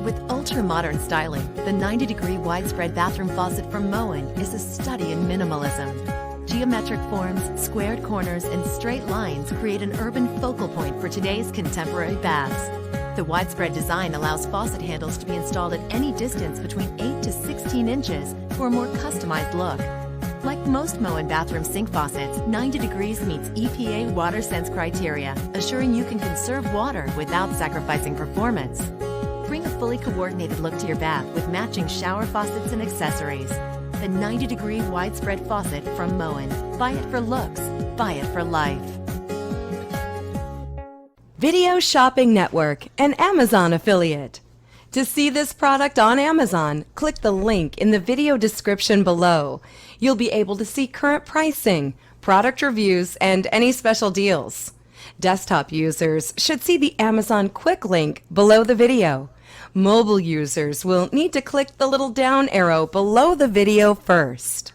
With ultra-modern styling, the 90-degree widespread bathroom faucet from Moen is a study in minimalism. Geometric forms, squared corners, and straight lines create an urban focal point for today's contemporary baths. The widespread design allows faucet handles to be installed at any distance between 8 to 16 inches for a more customized look. Like most Moen bathroom sink faucets, 90 degrees meets EPA WaterSense criteria, assuring you can conserve water without sacrificing performance. Bring a fully coordinated look to your bath with matching shower faucets and accessories. The 90-degree widespread faucet from Moen. Buy it for looks, buy it for life. Video Shopping Network, an Amazon affiliate. To see this product on Amazon, click the link in the video description below. You'll be able to see current pricing, product reviews, and any special deals. Desktop users should see the Amazon quick link below the video. Mobile users will need to click the little down arrow below the video first.